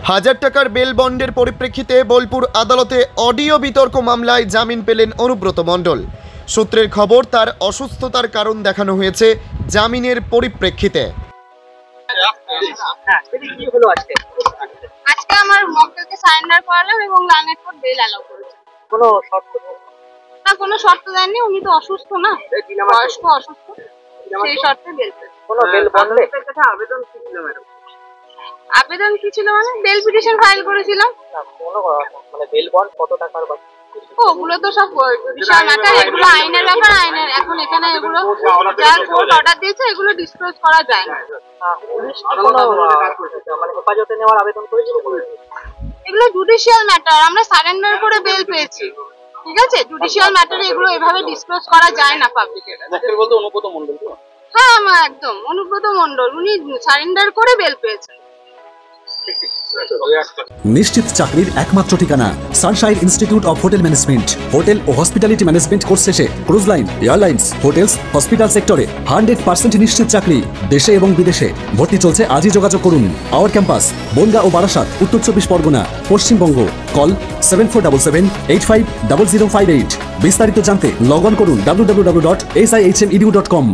1000 টাকার বেল বন্ডের পরিপ্রেক্ষিতে বোলপুর আদালতে অডিও বিতর্ক মামলায় জামিন পেলেন অনুব্রত মণ্ডল। সূত্রের খবর, তার অসুস্থতার কারণ দেখানো হয়েছে জামিনের পরিপ্রেক্ষিতে। আজকে আমার মক্কেলকে সারেন্ডার করালাম এবং লাইনের পর বেল অ্যালাউ করেছে। কোনো শর্ত না, কোনো শর্ত দেননি, উনি তো অসুস্থ না, বয়স্ক অসুস্থ, সেই শর্তে বেল পেয়েছে। কোনো বেল বন্ডের কাছে আবেদন কি ছিল ম্যাডাম? আবেদন কি ছিল মানে বেল পিটিশন ফাইল করেছিলাম। কোনো মানে বেল বন্ড কত টাকার বা ওগুলো তো সব জুডিশিয়াল ম্যাটার, এগুলো আইনের ব্যাপার। আইনের এখন এখানে এগুলো যা কোর্ট অর্ডার দিয়েছে এগুলো ডিসক্লোজ করা যায় না। পুলিশ কোনো মানে হেফাজতে নেওয়ার আবেদন করেছিল? এগুলো জুডিশিয়াল ম্যাটার, আমরা সারেন্ডার করে বেল পেয়েছি, ঠিক আছে? জুডিশিয়াল ম্যাটারে এগুলো এভাবে ডিসক্লোজ করা যায় না পাবলিকের কাছে। বলতে অনুব্রত মণ্ডল তো? হ্যাঁ, আমার একদম অনুব্রত মণ্ডল, উনি সারেন্ডার করে বেল পেয়েছেন। নিশ্চিত চাকরির একমাত্র ঠিকানা sunshine institute of hotel management. Hotel ও হসপিটালিটি ম্যানেজমেন্ট কোর্স শেষে cruise line, airlines, hotels, hospital সেক্টরে 100% নিশ্চিত চাকরি দেশে এবং বিদেশে। ভর্তি চলছে, আজই যোগাযোগ করুন। আওয়ার ক্যাম্পাস বনগাঁ ও বারাসাত, উত্তর 24 পরগনা, পশ্চিমবঙ্গ। কল 7477850058। বিস্তারিত জানতে লগ অন করুন www.sihmedu.com।